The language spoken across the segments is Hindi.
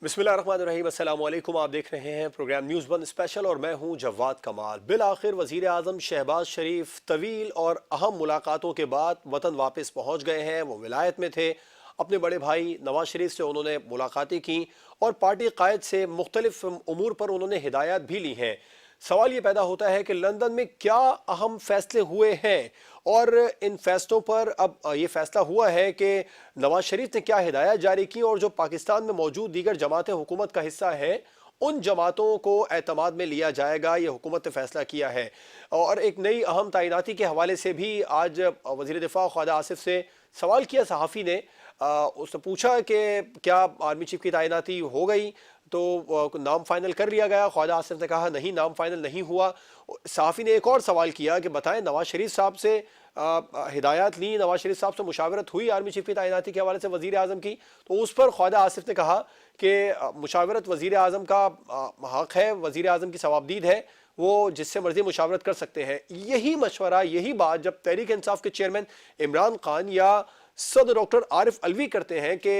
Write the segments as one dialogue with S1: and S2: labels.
S1: बिस्मिल्लाहिर्रहमानिर्रहीम, अस्सलाम वालेकुम। आप देख रहे हैं प्रोग्राम न्यूज़ वन स्पेशल और मैं हूं जवाद कमाल। बिल आखिर वज़ीर आज़म शहबाज शरीफ तवील और अहम मुलाकातों के बाद वतन वापस पहुंच गए हैं। वो विलायत में थे, अपने बड़े भाई नवाज शरीफ से उन्होंने मुलाकातें की और पार्टी कायद से मुख्तलिफ उमूर पर उन्होंने हिदायत भी ली हैं। सवाल ये पैदा होता है कि लंदन में क्या अहम फैसले हुए हैं और इन फैसलों पर अब ये फैसला हुआ है कि नवाज शरीफ ने क्या हिदायत जारी की और जो पाकिस्तान में मौजूद दीगर जमातें हुकूमत का हिस्सा है उन जमातों को एतमाद में लिया जाएगा, ये हुकूमत ने फैसला किया है। और एक नई अहम तैनाती के हवाले से भी आज वज़ीर दिफा ख्वाजा आसिफ से सवाल किया सहाफ़ी ने। उसने पूछा कि क्या आर्मी चीफ की तैनाती हो गई, तो नाम फाइनल कर लिया गया। ख्वाजा आसिफ ने कहा नहीं, नाम फाइनल नहीं हुआ। सहाफ़ी ने एक और सवाल किया कि बताएं, नवाज शरीफ साहब से हिदायत ली, नवाज शरीफ साहब से मुशावरत हुई आर्मी चीफ की तैनाती के हवाले से वज़ीर आज़म की? तो उस पर ख्वाजा आसिफ ने कहा कि मुशावरत वज़ीर आज़म का हक़ है, वज़ीर आज़म की सवाबदीद है, वो जिससे मर्जी मुशावरत कर सकते हैं। यही मशवरा, यही बात जब तहरीक इंसाफ के चेयरमैन इमरान खान या सदर डॉक्टर आरिफ अलवी करते हैं कि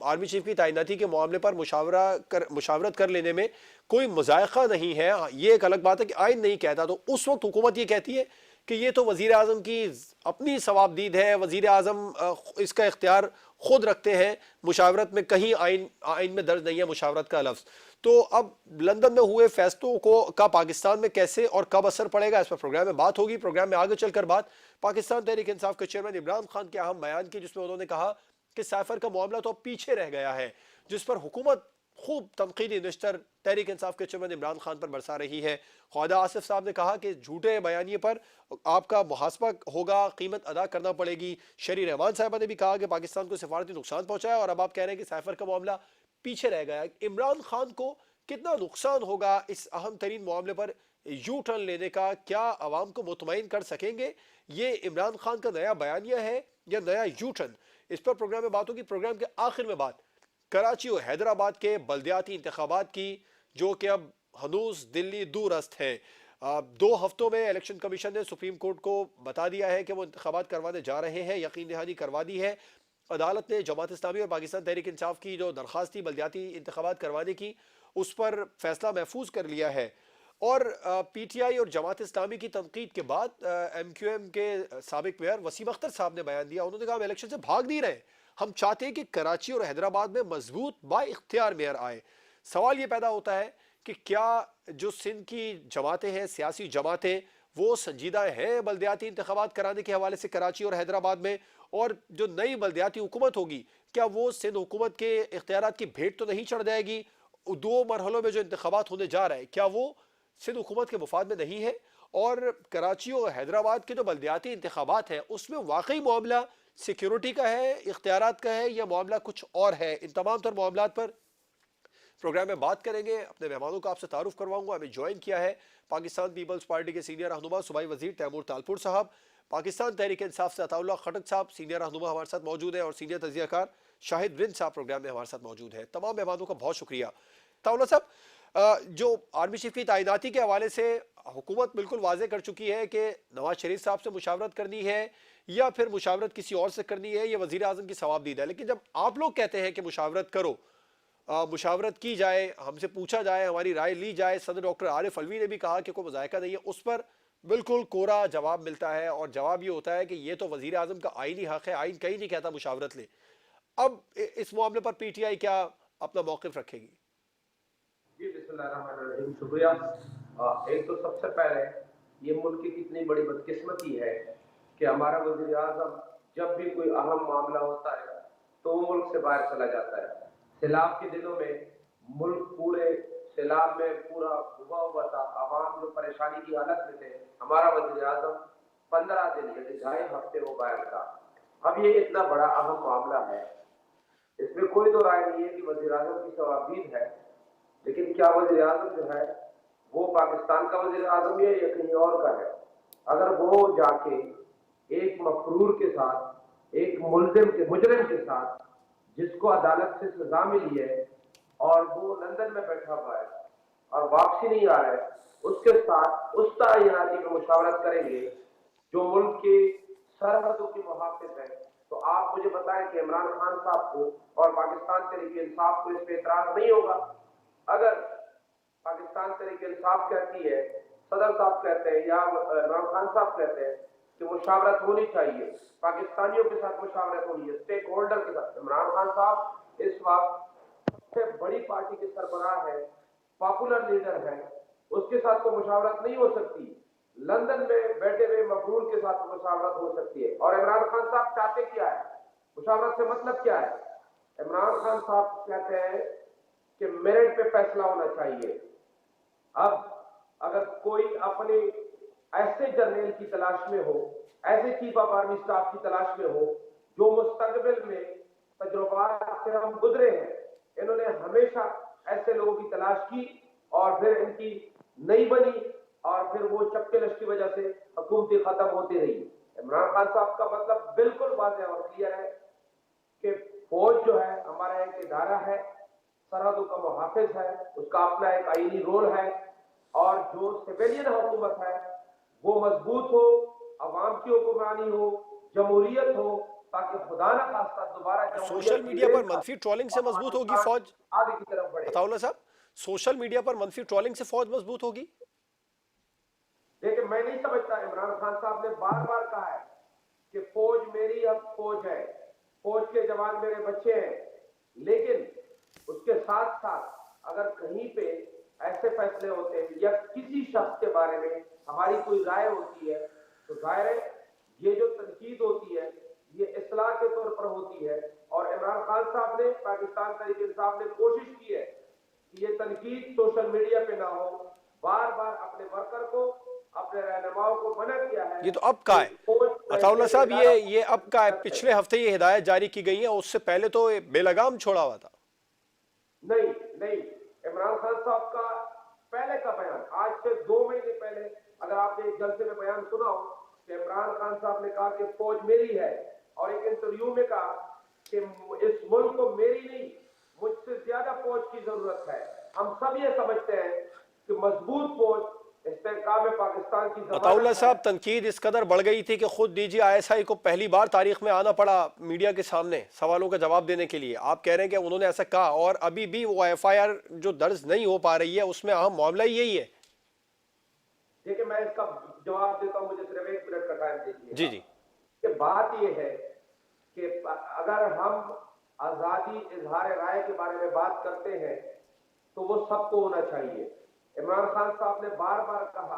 S1: आर्मी चीफ की तैनाती के मामले पर मुशावरत कर लेने में कोई मुज़ायक़ा नहीं है, ये एक अलग बात है कि आइन नहीं कहता, तो उस वक्त हुकूमत ये कहती है कि ये तो वज़ीर आज़म की अपनी सवाबदीद है, वज़ीर आज़म इसका इख्तियार खुद रखते हैं, मुशावरत में कहीं आइन में दर्ज नहीं है मुशावरत का लफ्ज़। तो अब लंदन में हुए फैसलों को का पाकिस्तान में कैसे और कब असर पड़ेगा, इस पर प्रोग्राम में बात होगी। प्रोग्राम में आगे चलकर बात पाकिस्तान तहरीक इंसाफ के चेयरमैन इमरान खान के अहम बयान की, जिसमें उन्होंने कहा कि साइफर का मामला तो अब पीछे रह गया है, जिस पर हुकूमत खूब तनकीदी निश्तर तहरीक इंसाफ के चेयरमैन इमरान खान पर बरसा रही है। ख्वाजा आसिफ साहब ने कहा कि झूठे बयानिए पर आपका मुहासबा होगा, कीमत अदा करना पड़ेगी। शरी रहमान साहबा ने भी कहा कि पाकिस्तान को सिफारती नुकसान पहुंचाया और अब आप कह रहे हैं कि साइफर का मामला पीछे रह गया। इमरान खान को कितना नुकसान होगा इस अहम तरीन मामले पर यू टर्न लेने का? क्या आवाम को मुतमईन कर सकेंगे? ये इमरान खान का नया बयानिया है या नया यू टर्न? इस पर प्रोग्राम में बात होगी। प्रोग्राम के आखिर में बात कराची और हैदराबाद के बल्दियाती इंतखाबात की, जो कि अब हनूज दिल्ली दूरस्त है। 2 हफ्तों में इलेक्शन कमीशन ने सुप्रीम कोर्ट को बता दिया है कि वो इंतखाबात करवाने जा रहे हैं, यकीन दहानी करवा दी है। अदालत ने जमात इस्लामी और पाकिस्तान तहरीक इंसाफ की जो दरख्वास्त थी बल्दियाती इंतखाबात करवाने की, उस पर फैसला महफूज कर लिया है। और पीटीआई और जमात इस्लामी की तनकीद के बाद एमक्यूएम के साबिक मेयर वसीम अख्तर साहब ने बयान दिया। उन्होंने कहा हम इलेक्शन से भाग नहीं रहे, हम चाहते हैं कि कराची और हैदराबाद में मजबूत बाइख्तियार मेयर आए। सवाल ये पैदा होता है कि क्या जो सिंध की जमातें हैं, सियासी जमातें, वो संजीदा हैं बल्दियाती इंतखाबात कराने के हवाले से कराची और हैदराबाद में? और जो नई बल्दियाती हुकूमत होगी, क्या वो सिंध हुकूमत के इख्तियारात की भेंट तो नहीं चढ़ जाएगी? 2 मरहलों में जो इंतखाबात होने जा रहा है, क्या वो सिंध हुकूमत के मुफाद में नहीं है? और कराची और हैदराबाद के जो बल्दियाती इंतखाबात हैं, उसमें वाकई मामला सिक्योरिटी का है, इख्तियारात का है, या मामला कुछ और है? इन तमाम तर मामलात पर प्रोग्राम में बात करेंगे। अपने मेहमानों का आपसे तारुफ करवाऊंगा। हमें ज्वाइन किया है पाकिस्तान पीपल्स पार्टी के सीनियर रहनुमा सूबाई वजीर तैमूर तालपुर साहब, पाकिस्तान तहरीक इंसाफ से अताउल्लाह खटक साहब सीनियर रहनुमा हमारे साथ मौजूद है, और सीनियर तजियाकार शाहिद रिंद साहब प्रोग्राम में हमारे साथ मौजूद है। तमाम मेहमानों का बहुत शुक्रिया। ताउल्लाह साहब, जो आर्मी चीफ की तैनाती के हवाले से हुकूमत बिल्कुल वाजे कर चुकी है कि नवाज शरीफ साहब से मुशावरत करनी है या फिर मुशावरत किसी और से करनी है, ये वजीर आजम की सवाबदीद है। लेकिन जब आप लोग कहते हैं कि मुशावरत करो, मुशावरत की जाए, हमसे पूछा जाए, हमारी राय ली जाए, सदर डॉक्टर आरिफ अलवी ने भी कहा कि कोई मुज़ायका नहीं है, उस पर बिल्कुल कोरा जवाब मिलता है और जवाब ये होता है कि ये तो वजीर आजम का आईनी हक है, आइन कहीं नहीं कहता मुशावरत ले। अब इस मामले पर पीटीआई क्या अपना मौक़िफ़ रखेगी?
S2: जी, बिस्मिल्लाहिर्रहमानिर्रहीम, शुक्रिया। एक तो सबसे पहले ये मुल्क की कितनी बड़ी बदकिस्मती है कि हमारा वज़ीर आज़म जब भी कोई अहम मामला होता है तो वो मुल्क से बाहर चला जाता है। सैलाब के दिनों में मुल्क पूरे सैलाब में पूरा डूबा हुआ था, आवाम जो परेशानी की हालत में थे, हमारा वज़ीर आज़म 15 दिन यानी 2.5 हफ्ते वो बाहर था। अब ये इतना बड़ा अहम मामला है, इसमें कोई तो राय नहीं है कि वज़ीर आज़म की सवाबदीद है, लेकिन क्या वज़ीर आज़म जो है वो पाकिस्तान का वज़ीर आज़म है या कहीं और का है? अगर वो जाके एक मफरूर के साथ, एक मुजरिम के साथ, जिसको अदालत से सजा मिली है और वो लंदन में बैठा हुआ है और वापसी नहीं आ रहा है, उसके साथ उस तैनाती में मुशावरत करेंगे जो मुल्क की सरहदों की मुहाफिज है, तो तो आप मुझे बताएं कि इमरान खान साहब को और पाकिस्तान तहरीक इंसाफ को इस पे एतराज नहीं होगा? अगर पाकिस्तान तहरीक इंसाफ कहती है, सदर साहब कहते हैं या इमरान खान साहब कहते हैं कि मुशावरत होनी चाहिए, पाकिस्तानियों के साथ मुशावरत होनी है, स्टेक होल्डर के साथ। इमरान खान साहब इस वक्त सबसे बड़ी पार्टी के सरबराह है, पॉपुलर लीडर है, उसके साथ तो मुशावरत नहीं हो सकती। लंदन में बैठे हुए मफरूल के साथ मुशावरत हो सकती है। और इमरान खान साहब चाहते क्या है? मुशावरत से मतलब क्या है? इमरान खान साहब कहते हैं कि मेरिट पे फैसला होना चाहिए। अब अगर कोई अपने ऐसे जर्नल की तलाश में हो, ऐसे चीफ ऑफ आर्मी स्टाफ की तलाश में हो जो मुस्तकबिल में तजुर्बात से हम गुजरे हैं, इन्होंने हमेशा ऐसे लोगों की तलाश की और फिर इनकी नहीं बनी और फिर वो चपके लश की वजह से हुकूमतें खत्म होती रही। इमरान खान साहब का मतलब बिल्कुल वाज़ेह और क्लियर है कि फौज जो है हमारा एक इदारा है, सरहदों का मुहाफिज है, उसका अपना एक आईनी रोल है और जो सिविलियन हुकूमत है वो मजबूत हो, अवाम की हुक्मरानी हो, जमहूरियत हो, ताकि खुदा न खास्ता दोबारा
S1: सोशल
S2: जमहूरियत की
S1: मीडिया पर
S2: रेस
S1: मंफी ट्रोलिंग से मजबूत होगी
S2: पाकिस्तान
S1: फौज?
S2: आगे की तरफ बढ़े।
S1: अताउल्लाह साहब, सोशल मीडिया पर मंफी ट्रोलिंग से फौज मजबूत होगी?
S2: लेकिन मैं नहीं समझता, इमरान खान साहब ने बार बार कहा है कि फौज मेरी अब फौज है, फौज के जवान मेरे बच्चे हैं, लेकिन उसके साथ साथ अगर कहीं पे ऐसे फैसले होते हैं या किसी शख्स के बारे में हमारी कोई राय होती है तो जाहिर है ये जो तनकीद होती है ये इस्लाह के तौर पर होती है। और इमरान खान साहब ने, पाकिस्तान तहरीक इंसाफ ने कोशिश की है कि ये तनकीद सोशल मीडिया पे ना हो। बार बार अपने वर्कर को, अपने रहनुमाओं को मना किया है।
S1: ये तो अब का है अताउल्लाह साहब, ये अब का है। पिछले हफ्ते ये हिदायत जारी की गई है, उससे पहले तो ये बेलगाम छोड़ा हुआ था।
S2: नहीं नहीं, इमरान खान साहब का पहले का बयान, आज से 2 महीने पहले अगर आपने एक जलसे में बयान सुना हो कि इमरान खान साहब ने कहा कि फौज मेरी है और एक इंटरव्यू में कहा कि इस मुल्क को मेरी नहीं, मुझसे ज्यादा फौज की जरूरत है। हम सब ये समझते हैं कि मजबूत फौज इस्तेहकाम पाकिस्तान की
S1: अताउल्लाह
S2: जमानत है।
S1: साहब, तनकीद इस कदर बढ़ गई थी कि खुद DGISI को पहली बार तारीख में आना पड़ा मीडिया के सामने सवालों का जवाब देने के लिए। आप कह रहे हैं कि उन्होंने ऐसा कहा और अभी भी वो FIR जो दर्ज नहीं हो पा रही है उसमें अहम मामला ही यही है।
S2: देखिए मैं इसका जवाब देता हूं, मुझे सिर्फ 1 मिनट का टाइम
S1: जी
S2: दीजिए।
S1: जी।
S2: कि बात यह है कि अगर हम आजादी इजहार राय के बारे में बात करते हैं तो वो सबको होना चाहिए। इमरान खान साहब ने बार बार कहा,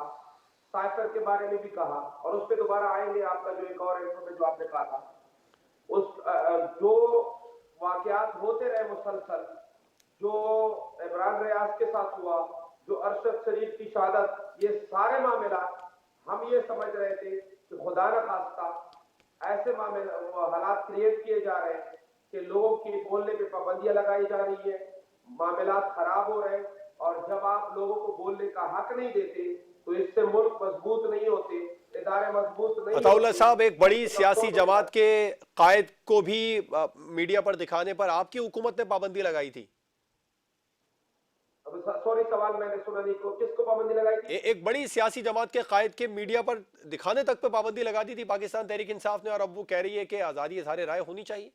S2: साइफर के बारे में भी कहा और उस पर दोबारा आएंगे। आपका जो एक और इंटरव्यू जो आपने कहा था, उस जो वाकयात होते रहे मुसलसल, जो इमरान रियाज के साथ हुआ, जो अरशद शरीफ की शहादत, ये सारे मामला हम ये समझ रहे थे कि खुदा न खास्ता ऐसे मामले हालात क्रिएट किए जा रहे हैं कि लोगों की बोलने पे पाबंदियां लगाई जा रही है, मामला खराब हो रहे हैं। और जब आप लोगों को बोलने का हक नहीं देते तो इससे मुल्क मजबूत नहीं होते, इदारे मजबूत नहीं
S1: अताउल्लाह
S2: होते,
S1: साहब, एक बड़ी
S2: मुल्क
S1: सियासी
S2: कमजोर हो
S1: जमात
S2: जाता
S1: के कायद को भी मीडिया पर दिखाने पर आपकी हुकूमत ने पाबंदी लगाई थी।
S2: है। सॉरी, सवाल मैंने सुना नहीं, को किसको पाबंदी लगाई थी?
S1: एक बड़ी सियासी जमात के कायद के मीडिया पर दिखाने तक पे पाबंदी लगा दी थी पाकिस्तान तहरीक इंसाफ ने, और अब वो कह रही है कि आज़ादी इज़हार राय होनी चाहिए।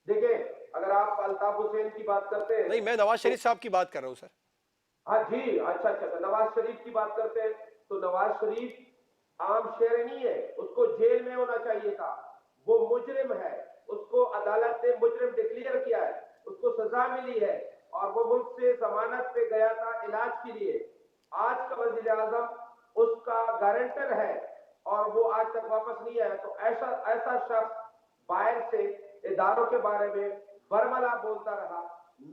S2: देखिए, अगर आप अल्ताफ हुसैन की बात करते हैं
S1: नहीं, मैं नवाज
S2: तो
S1: शरीफ साहब की बात कर रहा हूँ सर।
S2: हाँ जी, अच्छा अच्छा, तो नवाज शरीफ की बात करते हैं तो नवाज शरीफ आम शेर नहीं है, उसको जेल में होना चाहिए था। वो मुजरिम है, उसको अदालत ने मुजरिम डिक्लेयर किया है, उसको सजा मिली है और वो मुल्क से जमानत पे गया था इलाज के लिए। आज का वजीर आजम उसका गारंटर है और वो आज तक वापस नहीं आया। तो ऐसा ऐसा शख्स बाहर से इदारों के बारे में बरमला बोलता रहा,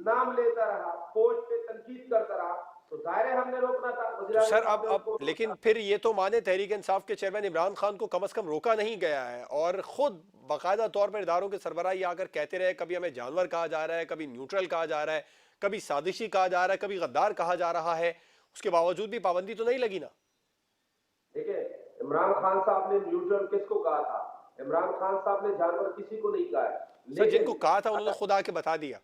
S2: नाम लेता रहा, फौज पे तनकीद करता रहा, तो जाहिर है हमने रोकना था। वज़ीर
S1: तो
S2: आज़म
S1: सर
S2: साहब ने
S1: अब
S2: उसको
S1: लेकिन
S2: रोका।
S1: फिर ये तो माने तहरीक इंसाफ के चेयरमैन इमरान खान को कम से कम रोका नहीं गया है, और खुद बाकायदा तौर पर इदारों के सरबराह ये आकर कहते रहे, कभी हमें जानवर कहा जा रहा है, कभी न्यूट्रल कहा जा रहा है, कभी साजिशी कहा जा रहा है, कभी गद्दार कहा जा रहा है, उसके बावजूद भी पाबंदी तो नहीं लगी ना।
S2: देखिए, इमरान खान साहब ने न्यूट्रल किसको कहा था? इमरान खान साहब ने जानवर किसी को नहीं कहा है।
S1: सर,
S2: लेकिन
S1: जिनको कहा था उन्होंने
S2: अगर
S1: खुद आके बता दिया।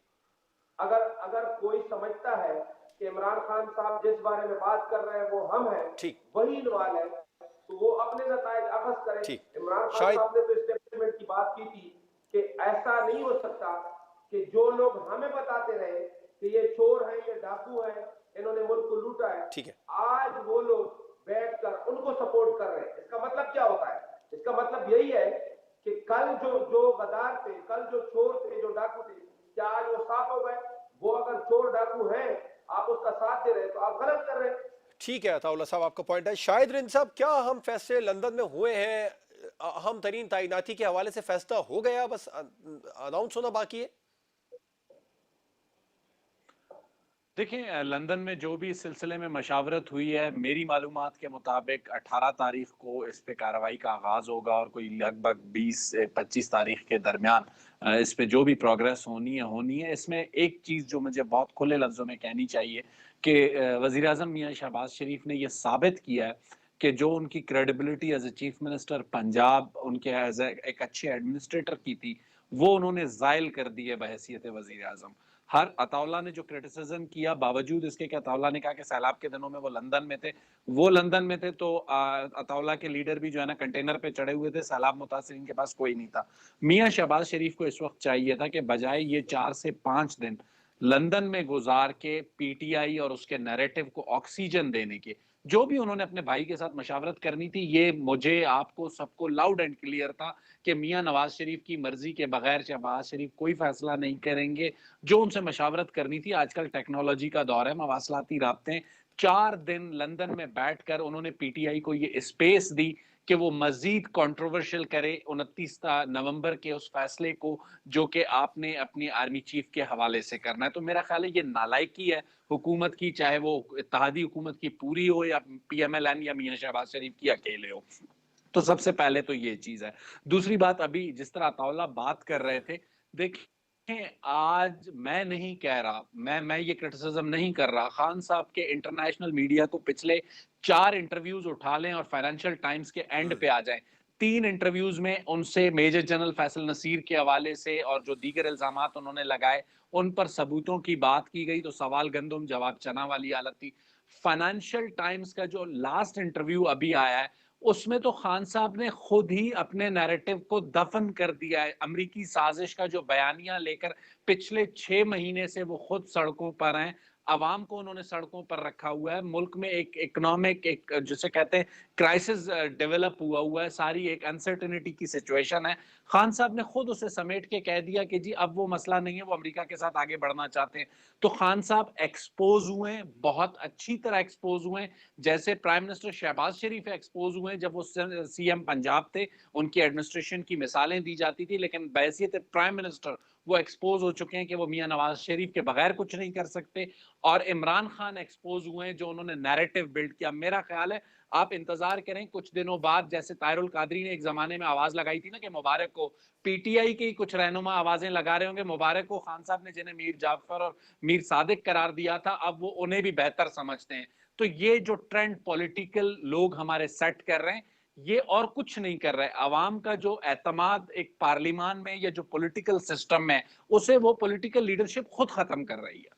S2: अगर अगर कोई समझता है कि इमरान खान साहब जिस बारे में बात कर रहे हैं वो हम हैं,
S1: ठीक
S2: वही इन्वाल है, तो वो अपने नतायज अखज़ करें।
S1: ठीक।
S2: इमरान खान
S1: शायद
S2: साहब ने तो एस्टेब्लिशमेंट की बात की थी कि ऐसा नहीं हो सकता कि जो लोग हमें बताते रहे कि ये चोर हैं, ये डाकू हैं, इन्होंने मुल्क को लूटा है,
S1: ठीक है।
S2: आज वो लोग बैठकर उनको सपोर्ट कर रहे हैं। इसका मतलब क्या होता है? इसका मतलब यही है कि कल जो गद्दार थे, कल जो चोर थे, जो डाकू थे, क्या आज वो साफ हो गए? वो अगर चोर डाकू हैं, आप उसका साथ दे रहे हैं तो आप गलत कर रहे हैं।
S1: ठीक है अताउल्लाह साहब, आपका पॉइंट है। शाहिद रिंद साहब, क्या हम फैसले लंदन में हुए हैं, अहम तरीन तैनाती के हवाले से फैसला हो गया, बस अनाउंस होना बाकी है?
S3: देखिए, लंदन में जो भी इस सिलसिले में मशावरत हुई है, मेरी मालूमात के मुताबिक 18 तारीख को इस पे कार्रवाई का आगाज होगा और कोई लगभग 20 से 25 तारीख के दरमियान इस पे जो भी प्रोग्रेस होनी है। इसमें एक चीज जो मुझे बहुत खुले लफ्जों में कहनी चाहिए कि वजीर आजम मियां शहबाज शरीफ ने यह साबित किया है कि जो उनकी credibility as a chief minister Punjab, उनके एज एक अच्छे एडमिनिस्ट्रेटर की थी, वो उन्होंने जायल कर दी है बहैसियत वजीर आजम। हर अताउल्ला ने जो क्रिटिसिज्म किया, बावजूद इसके कि अताउल्ला ने कहा कि सैलाब के दिनों में वो लंदन में थे, तो अताउल्ला के लीडर भी जो है ना कंटेनर पे चढ़े हुए थे, सैलाब मुतासिरीन के पास कोई नहीं था। मियां शहबाज शरीफ को इस वक्त चाहिए था कि बजाय ये 4 से 5 दिन लंदन में गुजार के पीटीआई और उसके नैरेटिव को ऑक्सीजन देने के, जो भी उन्होंने अपने भाई के साथ मशावरत करनी थी, ये मुझे आपको सबको लाउड एंड क्लियर था कि मियां नवाज शरीफ की मर्जी के बगैर शहबाज शरीफ कोई फैसला नहीं करेंगे। जो उनसे मशावरत करनी थी, आजकल टेक्नोलॉजी का दौर है, मवासलाती राब्ते, 4 दिन लंदन में बैठकर उन्होंने पीटीआई को ये स्पेस दी कि वो मजीद कंट्रोवर्शियल करे 29 नवंबर के उस फैसले को जो कि आपने अपनी आर्मी चीफ के हवाले से करना है। तो मेरा ख्याल है ये नालायकी है हुकूमत की, चाहे वो इत्तेहादी हुकूमत की पूरी हो या पीएमएलएन या मियां शहबाज शरीफ की अकेले हो। तो सबसे पहले तो ये चीज है। दूसरी बात, अभी जिस तरह अताउल्ला बात कर रहे थे, देखिए आज मैं नहीं कह रहा, मैं ये क्रिटिसिज्म नहीं कर रहा, खान साहब के इंटरनेशनल मीडिया को पिछले 4 इंटरव्यूज उठा लें और फाइनेंशियल टाइम्स के एंड पे आ जाएं। 3 इंटरव्यूज में उनसे मेजर जनरल फैसल नसीर के हवाले से और जो दीगर इल्जामात उन्होंने लगाए उन पर सबूतों की बात की गई, तो सवाल गंदुम जवाब चना वाली हालत थी। फाइनेंशियल टाइम्स का जो लास्ट इंटरव्यू अभी आया है, उसमें तो खान साहब ने खुद ही अपने नैरेटिव को दफन कर दिया है। अमरीकी साजिश का जो बयानिया लेकर पिछले 6 महीने से वो खुद सड़कों पर हैं, अवाम को उन्होंने सड़कों पर रखा हुआ है। मुल्क में एक इकोनॉमिक, एक जिसे कहते हैं क्राइसिस डेवलप हुआ है, सारी एक अनसर्टेनिटी की सिचुएशन है। खान साहब ने खुद उसे समेट के कह दिया कि जी अब वो मसला नहीं है, वो अमेरिका के साथ आगे बढ़ना चाहते हैं। तो खान साहब एक्सपोज हुए, बहुत अच्छी तरह एक्सपोज हुए, जैसे प्राइम मिनिस्टर शहबाज शरीफ एक्सपोज हुए जब वो सीएम पंजाब थे, उनकी एडमिनिस्ट्रेशन की मिसालें दी जाती थी, लेकिन बैसियत प्राइम मिनिस्टर वो एक्सपोज हो चुके हैं कि वो मियां नवाज शरीफ के बगैर कुछ नहीं कर सकते। और इमरान खान एक्सपोज हुए हैं जो उन्होंने नैरेटिव बिल्ड किया। मेरा ख्याल है आप इंतजार करें कुछ दिनों बाद, जैसे ताहिरुल कादरी ने एक जमाने में आवाज लगाई थी ना कि मुबारक को, पीटीआई के कुछ रहनुमा आवाजें लगा रहे होंगे मुबारक को, खान साहब ने जिन्हें मीर जाफर और मीर सादिक करार दिया था, अब वो उन्हें भी बेहतर समझते हैं। तो ये जो ट्रेंड पॉलिटिकल लोग हमारे सेट कर रहे हैं, ये और कुछ नहीं कर रहे। अवाम का जो एतमाद एक पार्लियामान में या जो पॉलिटिकल सिस्टम में, उसे वो पॉलिटिकल लीडरशिप खुद खत्म कर रही है।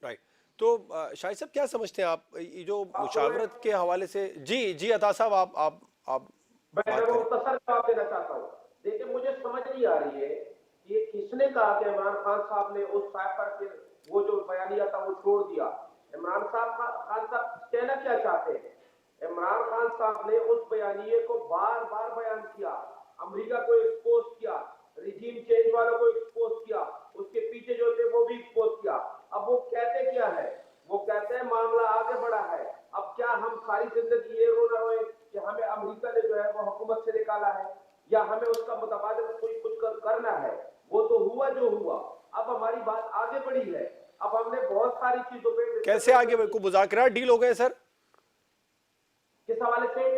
S1: राइट। तो शाहिद साहब, क्या समझते हैं आप ये जो मुशावरत के हवाले से? जी जी अता साहब, आप
S2: मैं
S1: बात करें।
S2: मुख्तसर जवाब देना चाहता हूँ। देखिए, मुझे समझ नहीं आ रही है कि ये किसने कहा कि इमरान खान साहब ने उस साइफर के वो जो बयानिया था वो छोड़ दिया। इमरान खान साहब कहना क्या चाहते हैं? इमरान खान साहब ने उस बयानिए को बार बार बयान किया, अमेरिका को एक्सपोज किया, रिजीम चेंज वालों को एक्सपोज किया, उसके पीछे जो थे वो भी एक्सपोज किया। अब वो कहते क्या है? वो कहते हैं मामला आगे बढ़ा है। अब क्या हम सारी जिंदगी ये रो रहे हैं कि हमें अमेरिका ने जो है वो हुकूमत से निकाला है या हमें उसका मुतबादल कोई कुछ करना है? वो तो हुआ जो हुआ, अब हमारी बात आगे बढ़ी है। अब हमने बहुत सारी चीजों पे
S1: कैसे आगे को मुज़ाकरात डील हो गए सर?
S2: किस हवाले से?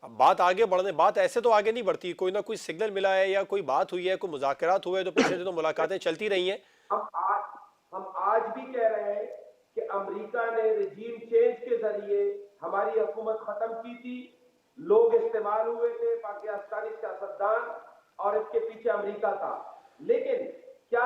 S1: अब बात आगे बढ़ने, बात ऐसे तो आगे नहीं बढ़ती, कोई ना कोई सिग्नल मिला है या कोई बात हुई है, कोई मुज़ाकरात हुए, तो पिछले दिनों मुलाकातें चलती रही हैं।
S2: हम आज हम आज भी कह रहे हैं कि अमेरिका ने रिजीम चेंज के जरिए हमारी हुकूमत खत्म की थी, लोग इस्तेमाल हुए थे, पाकिस्तानी सियासतदान, और इसके पीछे अमेरिका था। लेकिन क्या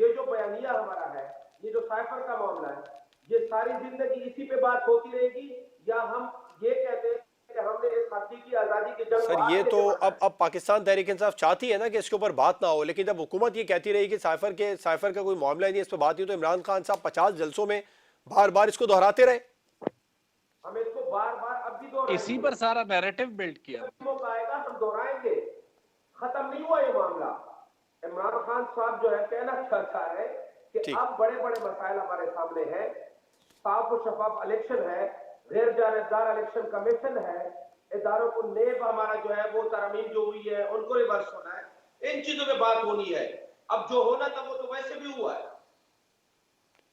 S2: ये जो बयानिया हमारा है, ये जो साइफर का मामला है, ये सारी जिंदगी इसी पे बात होती रहेगी या हम ये कहते हैं कि हमने इस हस्ती की आजादी की जंग को
S1: सर ये
S2: आगे
S1: तो
S2: से बढ़ना है।
S1: अब पाकिस्तान तहरीक इंसाफ चाहती है ना कि इसके ऊपर बात ना हो, लेकिन जब हुकूमत ये कहती रही कि साइफर का कोई मामला ही नहीं, इस पर बात नहीं, तो इमरान खान साहब 50 जलसों में बार बार इसको दोहराते रहे।
S2: हम इसको बार बार अब भी
S3: इसी
S2: दोहराएंगे,
S3: पर सारा नैरेटिव बिल्ड किया।
S2: जब मौका आएगा हम दोहराएंगे। खत्म नहीं हुआ ये मामला। इमरान खान साहब जो है कहना चाहता है कि
S1: ठीक।
S2: अब बड़े बड़े मसाइल हमारे सामने हैं, साफ और शफाफ इलेक्शन है, गैर जानबदार इलेक्शन कमीशन है, इदारों को नेब हमारा जो है वो तरमीम जो हुई है उनको रिवर्स होना है, इन चीजों पे बात होनी है। अब जो होना था वो तो वैसे भी हुआ है।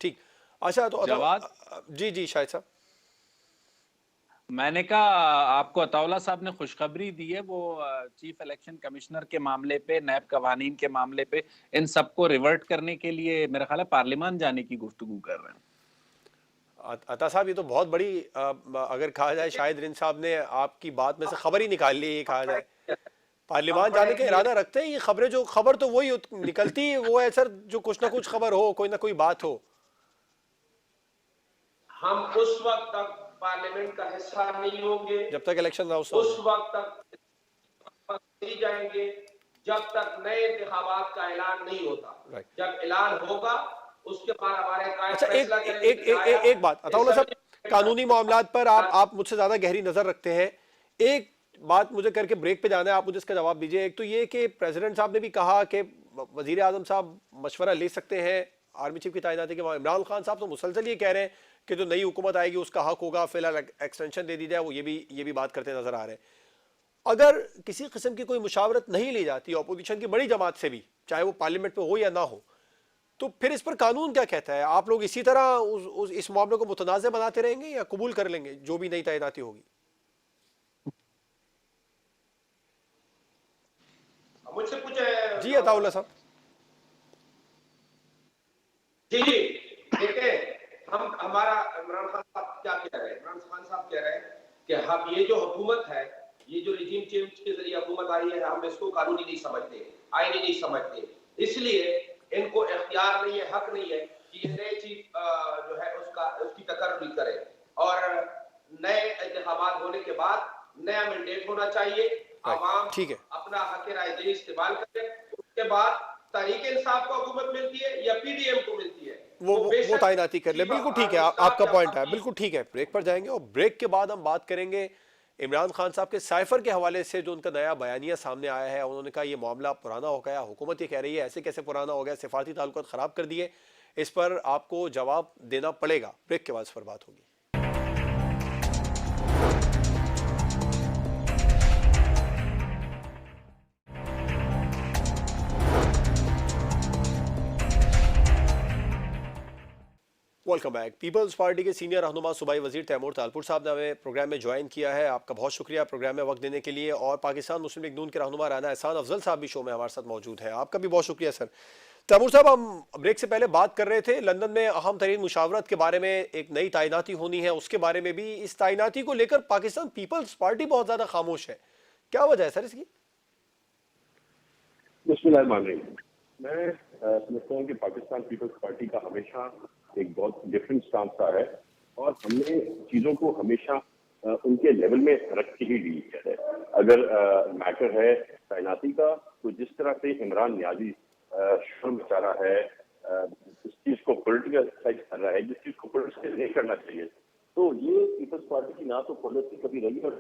S1: ठीक। अच्छा तो
S3: जवाद,
S1: जी जी शाहिद साहब।
S3: मैंने कहा आपको अताउल्ला साहब ने खुशखबरी दी है, वो चीफ इलेक्शन कमिश्नर के मामले पे, नैब कवानीन के मामले पे, इन सबको रिवर्ट करने के लिए मेरा ख्याल है पार्लियामान जाने की गुफ्तगू कर रहे हैं।
S1: अता साहब ये तो बहुत बड़ी अगर कहा जाए शायद रिन साहब ने आपकी बात में से खबर ही निकाल ली, ये कहा जाए पार्लियामान जाने का इरादा रखते हैं। ये खबरें जो खबर तो वही निकलती है वो है सर, जो कुछ ना कुछ खबर हो, कोई ना कोई बात हो।
S2: हम उस वक्त तक पार्लियामेंट का हिस्सा नहीं होंगे
S1: जब तक इलेक्शन ना हो,
S2: उस वक्त तक नहीं जाएंगे जब तक नए इंतखाबात का ऐलान नहीं होता। जब ऐलान होगा उसके बाद हमारे
S1: अच्छा एक बात अताउल्ला साहब, कानूनी मामलात पर आप मुझसे ज्यादा गहरी नजर रखते हैं। एक बात मुझे करके ब्रेक पे जाना है, आप मुझे इसका जवाब दीजिए। एक तो ये कि प्रेसिडेंट साहब ने भी कहा कि वजीर आजम साहब मशवरा ले सकते हैं आर्मी चीफ की तैनाती के। इमरान खान साहब तो मुसलसल ये कह रहे हैं कि जो नई हुकूमत आएगी उसका हक होगा, फिलहाल एक्सटेंशन दे दी जाए, वो ये भी बात करते नजर आ रहे हैं। अगर किसी किस्म की कोई मुशावरत नहीं ली जाती अपोजिशन की बड़ी जमात से भी, चाहे वो पार्लियामेंट में हो या ना हो, तो फिर इस पर कानून क्या कहता है? आप लोग इसी तरह इस मामले को मुतनाज़ बनाते रहेंगे या कबूल कर लेंगे जो भी नई तैनाती होगी?
S2: मुझसे पूछे
S1: जी अताउल्ला साहब।
S2: जी देखिए, हम हमारा इमरान खान साहब क्या कह रहे हैं? इमरान खान साहब कह रहे हैं कि हम ये जो हुकूमत है, ये जो रिजीम चेंज के जरिए हुकूमत आई है, हम इसको कानूनी नहीं समझते, आईनी नहीं समझते, इसलिए इनको इख्तियार नहीं है, हक नहीं है कि ये नए चीफ जो है उसकी तकर्री करे, और नए इंतखाबात होने के बाद नया मैंडेट होना चाहिए, आवाम
S1: ठीक है,
S2: अपना हक राय दे इस्तेमाल करे, उसके बाद तहरीक इंसाफ को हुकूमत मिलती है या पीडीएम को मिलती है,
S1: वो तैनाती कर ले। बिल्कुल ठीक है, आपका पॉइंट है, बिल्कुल ठीक है। ब्रेक पर जाएंगे और ब्रेक के बाद हम बात करेंगे इमरान खान साहब के साइफर के हवाले से, जो उनका नया बयानिया सामने आया है। उन्होंने कहा ये मामला पुराना हो गया, हुकूमत ये कह रही है ऐसे कैसे पुराना हो गया, सिफारती ताल्लुकात ख़राब कर दिए। इस पर आपको जवाब देना पड़ेगा। ब्रेक के बाद इस पर बात होगी। Welcome back. पीपल्स पार्टी के सीनियर रहनुमा सूबाई वजीर तैमूर तालपुर साहब ने हमें प्रोग्राम में ज्वाइन किया है। आपका बहुत शुक्रिया प्रोग्राम में वक्त देने के लिए। और पाकिस्तान मुस्लिम लीग नून के रहनुमा राना एहसान अफजल साहब भी शो में हमारे साथ मौजूद है। आपका भी बहुत शुक्रिया सर। तैमूर साहब, हम ब्रेक से पहले बात कर रहे थे लंदन में अहम तरीन मुशावरत के बारे में, एक नई तैनाती होनी है उसके बारे में भी। इस तैनाती को लेकर पाकिस्तान पीपल्स पार्टी बहुत ज़्यादा खामोश है, क्या वजह है सर इसकी?
S4: मैं समझता हूँ कि पाकिस्तान पीपल्स पार्टी का हमेशा एक बहुत डिफरेंट स्टांस रहा है और हमने चीज़ों को हमेशा उनके लेवल में रख के ही डील किया है। अगर मैटर है तैनाती का, तो जिस तरह से इमरान नियाजी शोर मचा रहा है, इस चीज़ को पॉलिटिकलाइज कर रहा है, जिस चीज़ को पॉलिटिकल नहीं करना चाहिए, तो ये पीपल्स पार्टी की ना तो पॉलिसी कभी रही और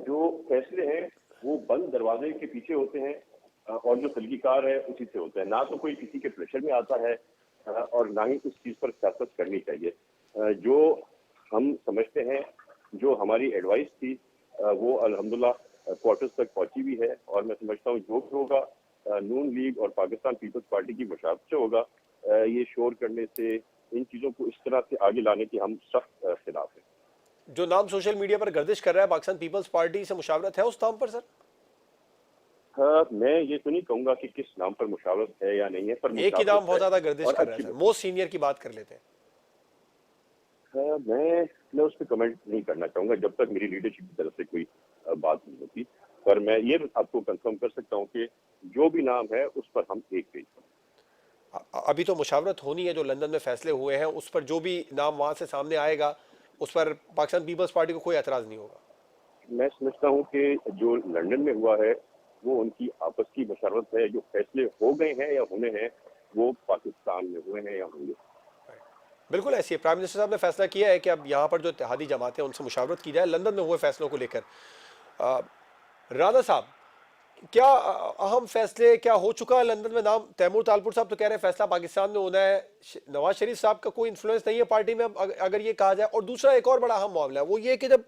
S4: जो फैसले हैं वो बंद दरवाजे के पीछे होते हैं और जो तरीक़ाकार है उसी से होता है। ना तो कोई किसी के प्रेशर में आता है और ना ही उस चीज़ पर सियासत करनी चाहिए। जो हम समझते हैं, जो हमारी एडवाइस थी, वो अल्हम्दुलिल्लाह क्वार्टर्स तक पहुंची भी है। और मैं समझता हूँ जो भी होगा नून लीग और पाकिस्तान पीपल्स पार्टी की मुशावरत से होगा। ये शोर करने से, इन चीज़ों को इस तरह से आगे लाने की हम सख्त खिलाफ हैं।
S1: जो नाम सोशल मीडिया पर गर्दिश कर रहा है पाकिस्तान पीपल्स पार्टी से मुशावरत है, उस नाम पर सर?
S4: मैं ये तो नहीं कहूंगा कि किस नाम पर मुशावरत है या नहीं है, पर
S1: एक ही नाम बहुत ज्यादा गर्दिश कर रहा है सर, मोस्ट सीनियर की बात कर लेते हैं।
S4: मैं उस पर कमेंट नहीं करना चाहूंगा जब तक मेरी लीडरशिप की तरफ से कोई बात नहीं होती। पर मैं ये आपको कंफर्म कर सकता हूँ कि जो भी नाम है उस पर हम एक पेज पर।
S1: अभी तो मुशावरत होनी है, जो लंदन में फैसले हुए हैं उस पर जो भी नाम वहां से सामने आएगा उस पर पाकिस्तान पीपल्स पार्टी को कोई एतराज नहीं होगा।
S4: मैं समझता हूँ कि जो लंदन में हुआ है वो उनकी आपस की मशवरत है। जो फैसले हो गए हैं या होने हैं वो पाकिस्तान में हुए हैं या होंगे।
S1: बिल्कुल ऐसी है। प्राइम मिनिस्टर साहब ने फैसला किया है कि अब यहाँ पर जो इत्तेहादी जमातें हैं उनसे मुशावरत की जाए लंदन में हुए फैसलों को लेकर। अ, राना साहब, क्या अहम फैसले क्या हो चुका है लंदन में? नाम तैमूर तालपुर साहब तो कह रहे हैं फैसला पाकिस्तान में होना है। नवाज शरीफ साहब का कोई इन्फ्लुएंस नहीं है पार्टी में अब अगर ये कहा जाए। और दूसरा एक और बड़ा अहम मामला है वो ये कि जब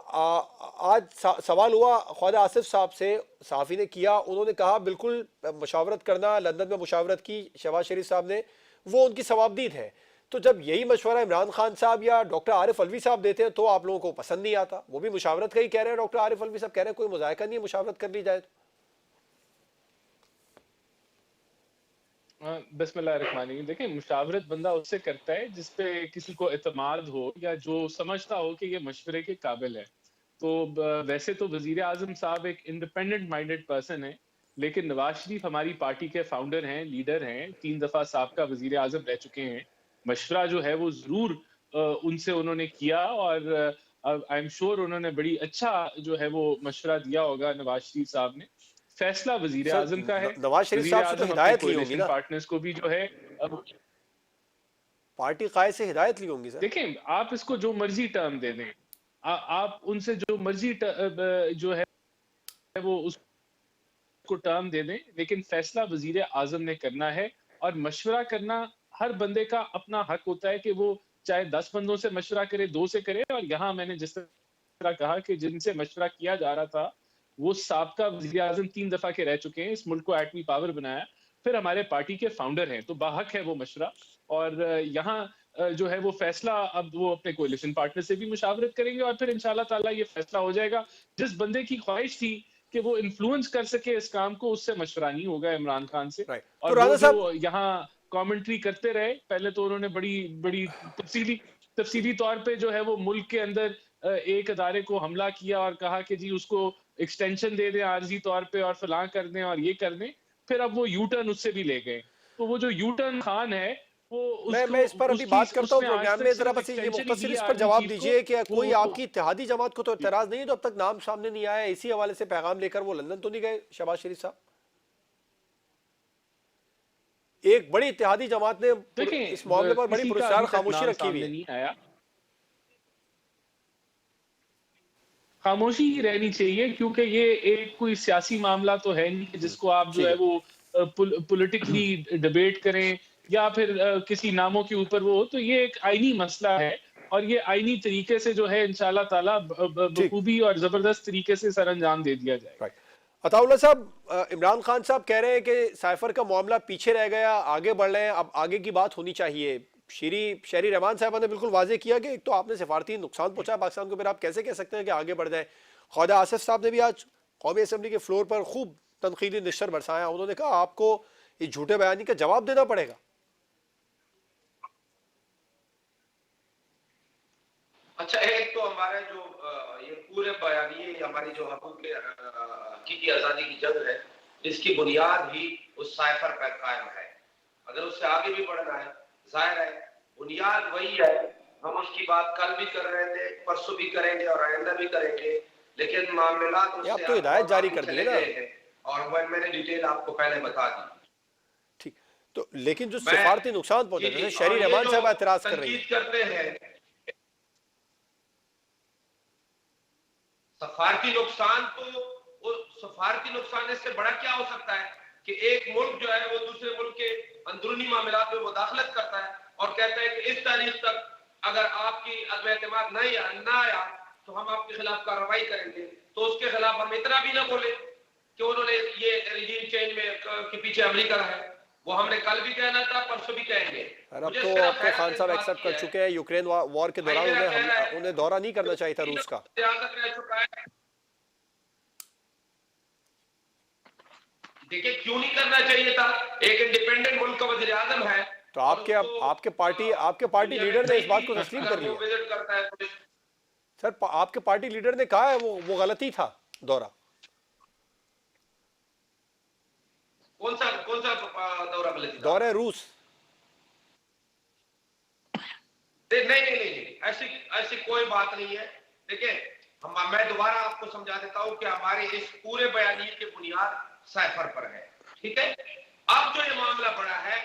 S1: आज सवाल हुआ ख्वाजा आसिफ साहब से, सहाफ़ी ने किया, उन्होंने कहा बिल्कुल मुशावरत करना, लंदन में मुशावरत की शहबाज शरीफ साहब ने, वो उनकी सवाबदीद है। तो जब यही मशवरा इमरान खान साहब या डॉक्टर आरिफ अलवी साहब देते हैं तो आप लोगों को पसंद नहीं आता। वो भी मुशावरत का ही कह रहे हैं, डॉक्टर आरिफ अलवी साहब कह रहे हैं कोई मुज़ायका नहीं है, मुशावरत कर ली जाए तो।
S5: बिस्मिल्लाहिर्रहमानिर्रहीम। देखिए, मुशावरत बंदा उससे करता है जिस पे किसी को एतमाद हो या जो समझता हो कि ये मशवरे के काबिल है। तो वैसे तो वजीर आजम साहब एक इंडिपेंडेंट माइंडेड पर्सन है, लेकिन नवाज शरीफ हमारी पार्टी के फाउंडर हैं, लीडर हैं, 3 दफा साहब का वजीर आजम रह चुके हैं। मशवरा जो है वो जरूर उनसे उन्होंने किया और आई एम श्योर उन्होंने बड़ी अच्छा जो है वो मशवरा दिया होगा नवाज शरीफ साहब ने। फैसला वजीर
S1: सर
S5: आजम का है।
S1: नवाज शरीफ
S5: वजीर
S1: साहब से तो
S5: आजम अपने
S1: हिदायत ली होंगी
S5: कोalition
S1: ना,
S5: पार्टनर्स को भी जो है
S1: पार्टी कायद से हिदायत ली होंगी सर।
S5: देखें, आप इसको जो मर्जी टर्म दे दें, आप उनसे जो मर्जी जो है वो उसको टर्म दे दें, लेकिन फैसला वजीर आजम ने करना है। और मशवरा करना हर बंदे का अपना हक होता है कि वो चाहे 10 बंदों से मशवरा करे, 2 से करे। और यहाँ मैंने जिस तरह कहा कि जिनसे मशवरा किया जा रहा था वो साबका वजीर आजम 3 दफा के रह चुके हैं, इस मुल्क को एटमी पावर बनाया, फिर हमारे पार्टी के फाउंडर हैं, तो बाहक है वो मशवरा। और यहाँ जो है वो फैसला अब वो अपने कोalition पार्टनर से भी मुशावरत करेंगे और फिर इंशाल्लाह ताला ये फैसला हो जाएगा। जिस बंदे की ख्वाहिश थी कि वो इन्फ्लुएंस कर सके इस काम को, उससे मशवरा नहीं होगा इमरान खान से।
S1: राइट। तो
S5: और वो
S1: राना
S5: जो
S1: साहब,
S5: यहाँ कमेंट्री करते रहे, पहले तो उन्होंने बड़ी बड़ी तफसीली तौर पे जो है वो मुल्क के अंदर एक अदारे को हमला किया और कहा कि जी उसको एक्सटेंशन दे दें आर्जी तौर पे और फलां कर दें और ये कर दें। फिर अब वो यू टर्न उससे भी ले गए। तो वो जो यू टर्न खान है वो
S1: मैं इस पर अभी बात करता हूँ
S5: उसने आज
S1: प्रोग्राम
S5: तक
S1: में। जरा
S5: सिर्फ
S1: बस ये
S5: एक्सटेंशन ही
S1: मुख्तसर
S5: दी
S1: इस
S5: है
S1: पर
S5: आर्मी
S1: जवाब
S5: चीफ को।
S1: दीजिए कि कोई
S5: वो
S1: आपकी इत्तेहादी जमात को तो एतराज नहीं है, तो अब तक नाम सामने नहीं आया, इसी हवाले से पैगाम लेकर वो लंदन तो नहीं गए शहबाज शरीफ साहब? एक बड़ी इत्तेहादी जमात ने
S5: देखें,
S1: इस मामले पर बड़ी
S5: किसी का
S1: पुरस्कार
S5: अभी तक
S1: खामोशी
S5: नाम
S1: रखी हुई
S5: सामने
S1: है।
S5: नहीं आया। खामोशी ही रहनी चाहिए क्योंकि ये एक कोई सियासी मामला तो है नहीं कि जिसको आप जो
S1: ठीक
S5: है
S1: है।
S5: वो पॉलिटिकली डिबेट करें या फिर किसी नामों के ऊपर वो हो। तो ये एक आईनी मसला है और ये आईनी तरीके से जो है इंशाल्लाह ताला
S1: ठीक।
S5: बखूबी और जबरदस्त तरीके से सरअंजाम दे दिया जाएगा।
S1: राइट। अताउल्लाह साहब, इमरान खान साहब कह रहे हैं कि साइफर का मामला पीछे रह गया, आगे बढ़ रहे हैं, अब आगे की बात होनी चाहिए। शहरी रहमान साहब ने बिल्कुल वाजे किया कि एक तो आपने सिफारती नुकसान पहुंचा पाकिस्तान को, फिर आप कैसे कह सकते हैं कि आगे बढ़ जाए। ख्वाजा आसिफ साहब ने भी आज कौमी असम्बली के फ्लोर पर खूब तनकीदी निश्तर बरसाया। उन्होंने कहा आपको इस झूठे बयानी का जवाब देना पड़ेगा।
S2: अच्छा, एक तो हमारा जो ये पूरे बयानिए हमारी जो हकीकी आजादी की जंग है, इसकी बुनियाद ही उस साइफर पर कायम है। अगर उससे आगे भी बढ़ना है, जाहिर है बुनियाद वही है। हम उसकी बात कल भी कर रहे थे, परसों भी करेंगे और आइंदा भी करेंगे, लेकिन मामला
S1: आप तो हिदायत जारी कर दिए ना।
S2: और वह मैंने डिटेल आपको पहले बता दी।
S1: ठीक। तो लेकिन जो सिफारती नुकसान पहुंचा, जैसे शहरी रहमान साहब एतराज कर रही है,
S2: करते हैं सफारती नुकसान, तो वो सफारती नुकसान इससे बड़ा क्या हो सकता है कि एक मुल्क जो है वो दूसरे मुल्क के अंदरूनी मामलात में मुदाखलत करता है और कहता है कि इस तारीख तक अगर आपकी अदम एतमाद ना आया तो हम आपके खिलाफ कार्रवाई करेंगे। तो उसके खिलाफ हम इतना भी ना बोले कि उन्होंने ये रिजीम चेंज में के पीछे अमरीका है। वो हमने कल भी कहना था, परसों भी कहेंगे।
S1: अब तो आपको खान साहब एक्सेप्ट कर चुके हैं, यूक्रेन वॉर के दौरान उन्हें दौरा नहीं करना चाहिए था रूस का।
S2: देखिए क्यों नहीं करना चाहिए था, एक इंडिपेंडेंट मुल्क का वज़ीर आज़म है।
S1: तो आपके पार्टी लीडर ने इस बात को तस्लीम कर लिया।
S2: विजिट करता है
S1: सर, आपके पार्टी लीडर ने कहा है वो गलती था दौरा।
S2: कौन सा दौरा गलती था?
S1: दौरे रूस।
S2: नहीं, ऐसी कोई बात नहीं है। देखिए मैं दोबारा आपको समझा देता हूं कि हमारे इस पूरे बयानिए की बुनियाद साइफर पर है। ठीक है, अब जो ये मामला बढ़ा है,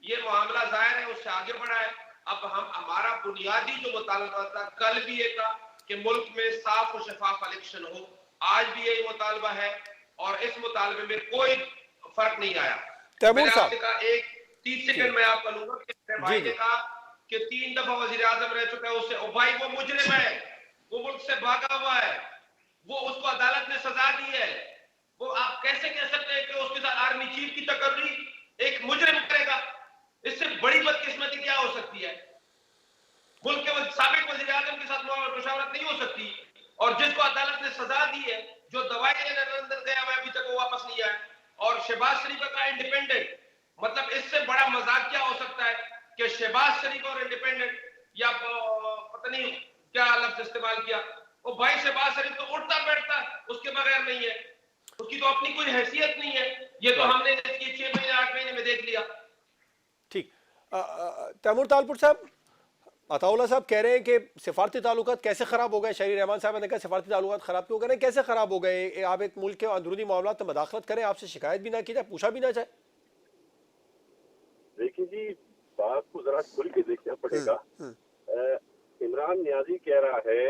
S2: ये मामला जाहिर है उससे आगे बढ़ा है। अब हमारा बुनियादी जो मुतालबा था, कल भी ये था कि मुल्क में साफ और शफाफ इलेक्शन हो, आज भी यही मुतालबा है और इस मुतालबे में कोई फर्क नहीं आया।
S1: तैमूर
S2: मैंने
S1: साहब
S2: आपसे कहा, एक 30 सेकंड में आपका लूंगा कि मेरे भाई ने कहा कि 3 दफा वजीर आजम रह चुका है, उससे ओ भाई वो मुजरिम है, वो मुल्क से भागा हुआ है, वो उसको अदालत ने सजा दी है। वो आप कैसे कह सकते हैं कि उसके साथ आर्मी चीफ की तकर्री एक मुजरिम करेगा? इससे बड़ी बदकिस्मती क्या हो सकती है? मुल्क के साबिक वजीर आजम के साथ मुशावरत नहीं हो सकती, और जिसको अदालत ने सजा दी है, जो दवाई लेने लंदन गया हुआ अभी तक वो वापस नहीं आया, और शहबाज शरीफ का इंडिपेंडेंट, मतलब इससे बड़ा मजाक क्या हो सकता है कि शहबाज शरीफ और इंडिपेंडेंट, या पता नहीं क्या लफ्ज इस्तेमाल किया। वो भाई शहबाज शरीफ तो उठता बैठता उसके बगैर नहीं है, उसकी तो अपनी कोई हैसियत नहीं है। ये तो हमने 6 महीने 8 महीने में देख लिया।
S1: ठीक। तैमूर तालपुर साहब, अताउल्लाह साहब कह रहे हैं कि सिफारती ताल्लुकात कैसे खराब हो गए। शहरी रहमान साहब ने कहा सिफारती ताल्लुकात खराब क्यों करें, कैसे खराब हो गए? आप एक मुल्क के अंदरूनी मामलात में मदाखलत करें, आपसे शिकायत भी ना की जाए, पूछा भी ना जाए।
S4: देखिए जी, बात को जरा खुल के देखना पड़ेगा। इमरान नियाजी कह रहा है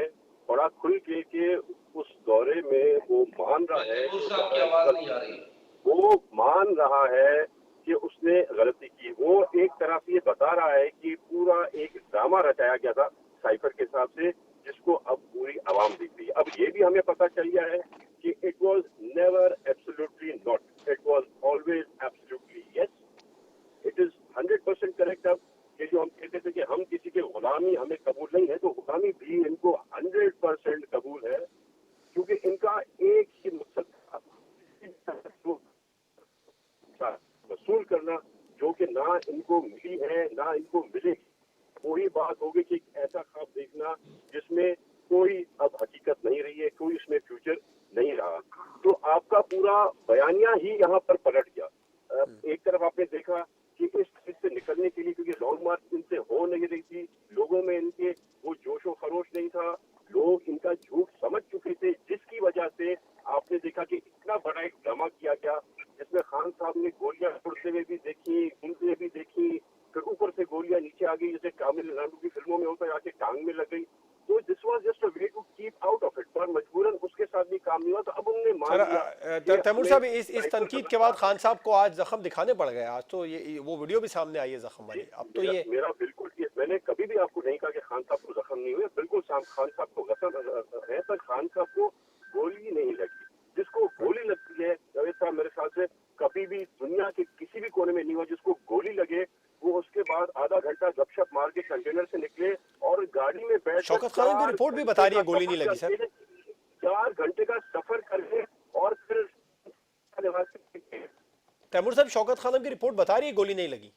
S4: बड़ा खुल के उस दौरे में वो मान रहा है, वो मान रहा है कि उसने गलती की। वो एक तरफ ये बता रहा है कि पूरा एक ड्रामा रचाया गया था साइफर के हिसाब से, जिसको अब पूरी आवाम देख रही है। अब ये भी हमें पता चल गया है कि it was never absolutely not, it was always absolutely yes. It is 100% correct. अब ये जो हम कहते थे कि हम किसी के गुलामी हमें कबूल नहीं है, तो गुलामी भी इनको 100% कबूल है, क्योंकि इनका एक ही मकसद वसूल करना, जो कि ना इनको मिली है ना इनको मिलेगी। वही बात होगी कि ऐसा ख्वाब देखना जिसमें कोई अब हकीकत नहीं रही है, कोई उसमें फ्यूचर नहीं रहा। तो आपका पूरा बयानिया ही यहाँ पर पलट गया। एक तरफ आपने देखा कि इस चीज से निकलने के लिए, क्योंकि लॉन्ग मार्च इनसे हो नहीं रही थी, लोगों में इनके वो जोशो खरोश नहीं था, लोग इनका झूठ समझ चुके थे, जिसकी वजह से आपने देखा कि इतना बड़ा एक ड्रामा किया गया, जिसमें खान साहब ने गोलियां उड़ते हुए भी देखी, घूमते हुए भी देखी, फिर ऊपर से गोलियां नीचे आ गई, जैसे कामिल रानू की फिल्मों में होता है, आके टांग में लग गई। तो this was just a way to keep out of it, पर मजबूरन उसके साथ भी काम नहीं हुआ, तो अब उन्होंने मान लिया।
S1: तैमूर साहब, इस तनकीद के बाद खान साहब को आज जख्म दिखाने पड़ गए। आज तो ये वो वीडियो भी सामने आई है जख्म वाली। अब तो ये
S4: मेरा बिल्कुल, मैंने कभी भी आपको नहीं कहा कि खान साहब को जख्म नहीं हुए, बिल्कुल खान साहब को जख्म है, पर खान साहब को गोली नहीं लगी। जिसको गोली लगती है, जावेद साहब, मेरे ख्याल से कभी भी दुनिया के किसी भी कोने में नहीं हुआ जिसको गोली लगे वो उसके बाद आधा घंटा गपशप मार के कंटेनर से निकले और गाड़ी में बैठ।
S1: शौकत खान की रिपोर्ट भी बता रही है गोली नहीं लगी सर।
S4: 4 घंटे का सफर करके और फिर
S1: तैमूर साहब, शौकत खान की रिपोर्ट बता रही है गोली नहीं लगी।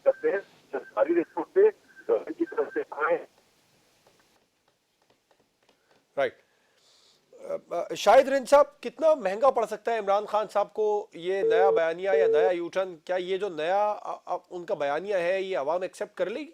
S4: सारी रिपोर्ट पे की तरफ से आए।
S1: राइट। शाहिद रिंद साहब, कितना महंगा पड़ सकता है इमरान खान साहब को ये नया बयानिया या नया यूटर्न? क्या ये जो नया उनका बयानिया है ये आवाम एक्सेप्ट कर लेगी?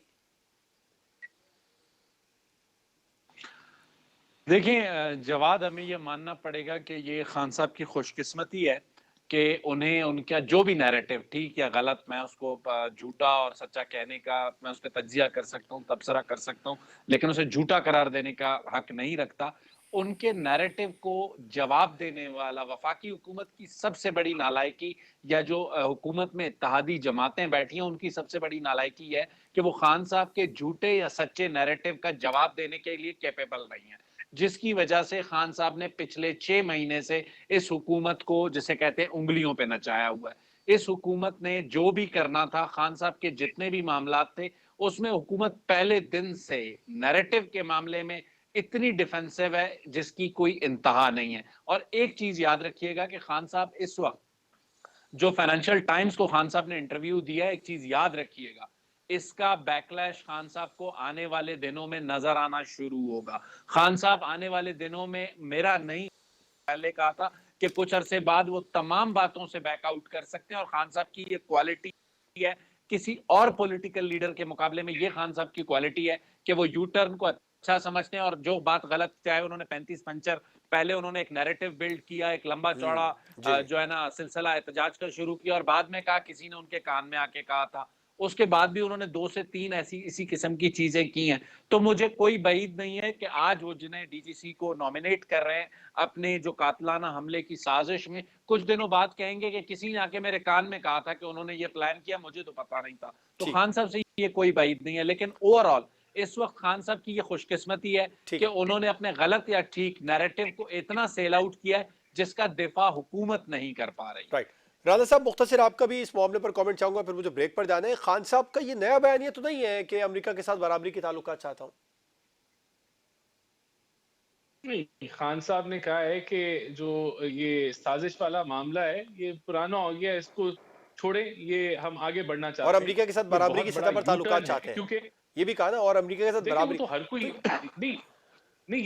S3: देखिए जवाद, हमें ये मानना पड़ेगा कि ये खान साहब की खुशकिस्मती है कि उन्हें उनका जो भी नैरेटिव, ठीक या गलत, मैं उसको झूठा और सच्चा कहने का, मैं उस पर तज्जिया कर सकता हूँ, तबसरा कर सकता हूँ, लेकिन उसे झूठा करार देने का हक नहीं रखता। उनके नैरेटिव को जवाब देने वाला वफाकी हुकूमत की सबसे बड़ी नालायकी, या जो हुकूमत में इत्तेहादी जमातें बैठी हैं उनकी सबसे बड़ी नालायकी है कि वो खान साहब के झूठे या सच्चे नैरेटिव का जवाब देने के लिए कैपेबल नहीं है, जिसकी वजह से खान साहब ने पिछले 6 महीने से इस हुकूमत को, जिसे कहते हैं, उंगलियों पे नचाया हुआ है। इस हुकूमत ने जो भी करना था, खान साहब के जितने भी मामलात थे, उसमें हुकूमत पहले दिन से नैरेटिव के मामले में इतनी डिफेंसिव है जिसकी कोई इंतहा नहीं है। और एक चीज याद रखिएगा कि खान साहब इस वक्त जो फाइनेंशियल टाइम्स को खान साहब ने इंटरव्यू दिया है, एक चीज याद रखिएगा, इसका बैकलैश खान साहब को आने वाले दिनों में नजर आना शुरू होगा। खान साहब आने वाले दिनों में, मेरा नहीं, पहले कहा था कि कुछ अरसे बाद वो तमाम बातों से बैकआउट कर सकते हैं, और खान साहब की ये क्वालिटी है किसी और पॉलिटिकल लीडर के मुकाबले में ये खान साहब की क्वालिटी है कि वो यू टर्न को अच्छा समझते हैं, और जो बात गलत, चाहे उन्होंने 35 पंचर, पहले उन्होंने एक नैरेटिव बिल्ड किया, एक लंबा चौड़ा
S1: जी
S3: जो है ना सिलसिला एहतजाज का शुरू किया, और बाद में कहा, किसी ने उनके कान में आके कहा था, उसके बाद भी उन्होंने 2 से 3 ऐसी इसी किस्म की चीजें की हैं। तो मुझे कोई बईद नहीं है कि आज वो जिन्हें डीजीसी को नॉमिनेट कर रहे हैं अपने जो कातलाना हमले की साजिश में, कुछ दिनों बाद कहेंगे कि किसी ने आके मेरे कान में कहा था कि उन्होंने ये प्लान किया, मुझे तो पता नहीं था। तो
S1: ठीक
S3: खान साहब से ये कोई बईद नहीं है, लेकिन ओवरऑल इस वक्त खान साहब की ये खुशकिस्मती है
S1: ठीक
S3: कि उन्होंने अपने गलत या ठीक नैरेटिव को इतना सेल आउट किया है जिसका दिफा हुकूमत नहीं कर पा रही।
S1: राइट। राना साहब, मुख्तसर आपका भी इस मामले पर कमेंट चाहूंगा, फिर मुझे ब्रेक पर जाना है। खान साहब का ये नया बयान ये तो नहीं है कि अमेरिका के साथ बराबरी के ताल्लुकात चाहता हूं?
S5: नहीं, खान साहब ने कहा है कि जो ये साजिश वाला मामला है ये पुराना हो गया, इसको छोड़े, ये हम आगे बढ़ना
S1: और
S5: चाहते हैं।
S1: अमेरिका के साथ
S5: ये
S1: बराबरी
S5: बहुत
S1: की
S5: बड़ा
S1: सतह पर
S5: यू
S1: ताल्लुकात
S5: टर्न है,
S1: चाहते हैं,
S5: क्योंकि
S1: ये भी कहा ना, और अमेरिका के साथ
S5: देखिए वो
S1: बराबरी।
S5: तो हर कोई नहीं नहीं,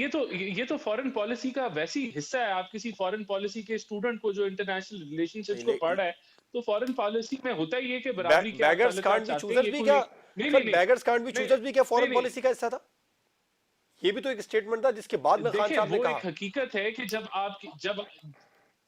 S5: ये तो फॉरेन पॉलिसी का वैसी हिस्सा है। आप किसी फॉरेन पॉलिसी के स्टूडेंट को जो इंटरनेशनल रिलेशनशिप्स को पढ़ रहा है, तो फॉरेन पॉलिसी में होता ही है कि बराबरी के आप
S1: बैगर्स
S5: ताल्लुकात
S1: कांट भी
S5: चाहते हैं।
S1: चूजर्स
S5: ये
S1: भी
S5: कोई
S1: क्या?
S5: नहीं
S1: सर,
S5: नहीं नहीं
S1: बैगर्स कांट भी
S5: नहीं
S1: चूजर्स भी क्या
S5: नहीं
S1: फॉरेन
S5: नहीं
S1: पॉलिसी का हिस्सा था? ये भी तो एक स्टेटमेंट था जिसके बाद में खान
S5: देखिए
S1: साहब ने
S5: वो
S1: कहा।
S5: एक हकीकत है कि जब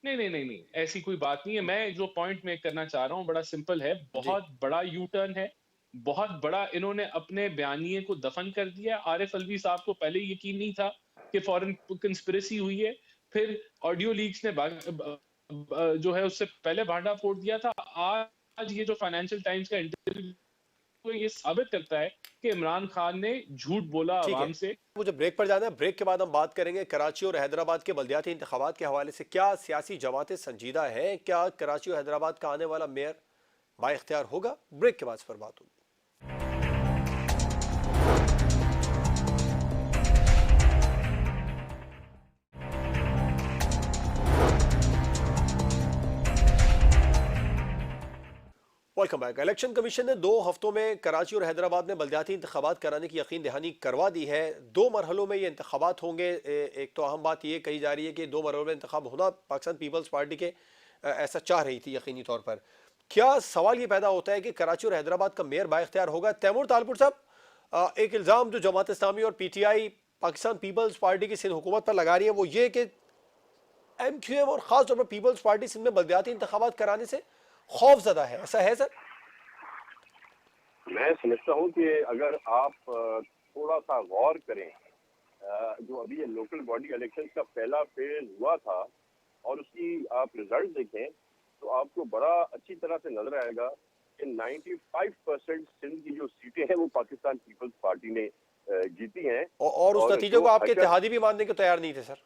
S5: नहीं नहीं नहीं नहीं, ऐसी कोई बात नहीं है। मैं जो पॉइंट मेक करना चाह रहा हूँ बड़ा सिंपल है,
S1: जी
S5: बहुत बड़ा यू टर्न है, बहुत बड़ा। इन्होंने अपने बयानिए को दफन कर दिया। आरिफ अलवी साहब को पहले यकीन नहीं था कि फॉरेन कंस्पिरेसी हुई है, फिर ऑडियो लीक्स ने जो है उससे पहले भांडा फोड़ दिया था। आज ये जो फाइनेंशियल टाइम्स का इंटरव्यू ये साबित करता है कि इमरान खान ने झूठ बोला
S1: ठीक है,
S5: आवाम से।
S1: मुझे ब्रेक पर जाना है। ब्रेक के बाद हम बात करेंगे कराची और हैदराबाद के बल्दियाती इंतखाबात के हवाले से। क्या सियासी जमातें संजीदा हैं? क्या कराची और हैदराबाद का आने वाला मेयर बाइख्तियार होगा? ब्रेक के बाद इस पर बात होगी। Welcome back. इलेक्शन कमीशन ने 2 हफ्तों में कराची और हैदराबाद में बल्दियाती इंतखाबात कराने की यकीन दहानी करवा दी है। 2 मरहलों में ये इंतखाबात होंगे। एक तो अहम बात ये कही जा रही है कि 2 मरहलों में इंतखाब होना पाकिस्तान पीपल्स पार्टी के ऐसा चाह रही थी यकीनी तौर पर। क्या सवाल ये पैदा होता है कि कराची और हैदराबाद का मेयर बाइख्तियार होगा? तैमूर तालपुर साहब, एक इल्ज़ाम जो जमात इस्लामी और PTI पाकिस्तान पीपल्स पार्टी की सिंध हुकूमत पर लगा रही है वो ये कि MQM और ख़ास तौर पर पीपल्स पार्टी सिंध में बल्दियाती इंतखाबात कराने से खौफजदा है। ऐसा है सर?
S4: मैं समझता हूँ कि अगर आप थोड़ा सा गौर करें, जो अभी ये लोकल बॉडी इलेक्शन का पहला फेज हुआ था और उसकी आप रिजल्ट देखें तो आपको बड़ा अच्छी तरह से नजर आएगा कि 95% सिंध की जो सीटें हैं वो पाकिस्तान पीपल्स पार्टी ने जीती हैं।
S1: और उस नतीजे को आपके इत्तेहादी भी मानने को तैयार नहीं थे सर?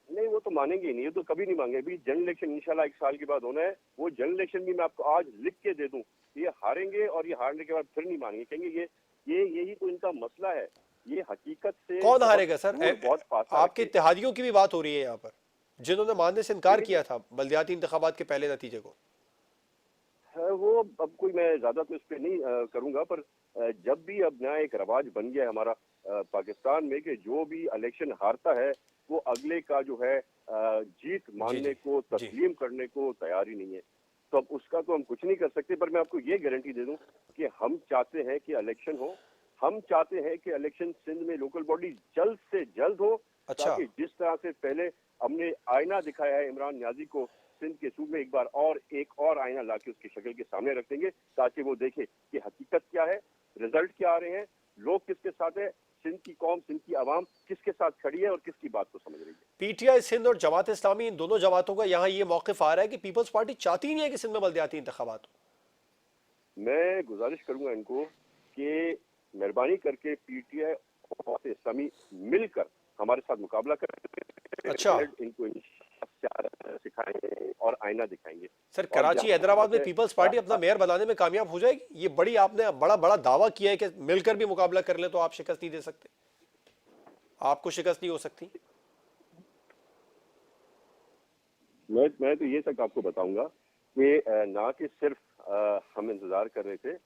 S4: नहीं, वो तो मानेंगे ही नहीं, ये तो कभी नहीं मांगे। अभी जनरल इलेक्शन इंशाल्लाह 1 साल के बाद होना है। वो जनरल इलेक्शन भी मैं आपको आज लिख के दे दूं, ये हारेंगे और ये हारने के बाद फिर नहीं मानेंगे, कहेंगे ये यही तो इनका मसला है। ये हकीकत से
S1: कौन हारेगा सर?
S4: बहुत पास
S1: आपके इत्तेहादियों की भी बात हो रही है यहाँ पर, जिन्होंने मानने से इनकार किया था बल्दियाती इंतखाबात के पहले नतीजे को।
S4: वो अब कोई मैं ज्यादा तो इस पे नहीं करूंगा, पर जब भी अब नया एक रवाज बन गया है हमारा पाकिस्तान में कि जो भी इलेक्शन हारता है वो अगले का जो है जीत मानने को, तस्लीम करने को तैयार ही नहीं है। तो अब उसका तो हम कुछ नहीं कर सकते, पर मैं आपको ये गारंटी दे दूं कि हम चाहते हैं कि इलेक्शन हो। हम चाहते हैं कि इलेक्शन सिंध में लोकल बॉडी जल्द से जल्द हो।
S1: अच्छा।
S4: ताकि जिस तरह से पहले हमने आईना दिखाया है इमरान न्याजी को सिंध के सूबे में, एक बार और एक और आईना लाके उसकी शक्ल के सामने रख देंगे ताकि वो देखे कि हकीकत क्या है, रिजल्ट क्या आ रहे हैं, लोग किसके साथ है, सिंध की कौम, सिंध की आवाम किसके साथ खड़ी है और किसकी बात को समझ रही है।
S1: PTI सिंध और जमात इस्लामी, इन दोनों जमातों का यहाँ ये मौक़िफ़ आ रहा है कि पीपल्स पार्टी चाहती नहीं है कि सिंध में बल्दियाती इंतखाबात हो।
S4: मैं गुजारिश करूंगा इनको कि मेहरबानी करके PTI और इस्लामी मिलकर हमारे साथ मुकाबला करें।
S1: अच्छा।
S4: इनको सिखाएंगे और आईना दिखाएंगे।
S1: सर, कराची हैदराबाद में पीपल्स पार्टी अपना मेयर बनाने में कामयाब हो जाएगी? ये बड़ी आपने बड़ा दावा किया है कि मिलकर भी मुकाबला कर ले तो आप शिकस्त नहीं दे सकते, आपको शिकस्त नहीं हो सकती।
S4: मैं तो ये तक आपको बताऊंगा कि ना कि सिर्फ हम इंतजार कर रहे थे,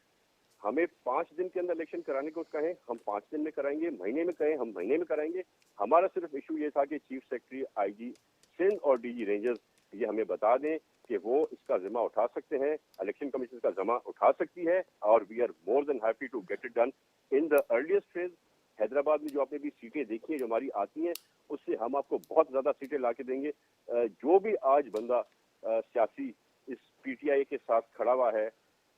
S4: हमें 5 दिन के अंदर इलेक्शन कराने को कहें, हम 5 दिन में कराएंगे, महीने में कहें, हम महीने में कराएंगे। हमारा सिर्फ इशू ये था कि चीफ सेक्रेटरी, IG सिंध और DG रेंजर्स ये हमें बता दें कि वो इसका जिम्मा उठा सकते हैं, इलेक्शन कमीशन का जिम्मा उठा सकती है, और we are more than happy to get it done in the earliest phase. Hyderabad में जो आपने भी सीटें देखी हैं जो हमारी आती हैं, उससे हम आपको बहुत ज्यादा सीटें ला के देंगे। जो भी आज बंदा सियासी इस पीटीआई के साथ खड़ा हुआ है,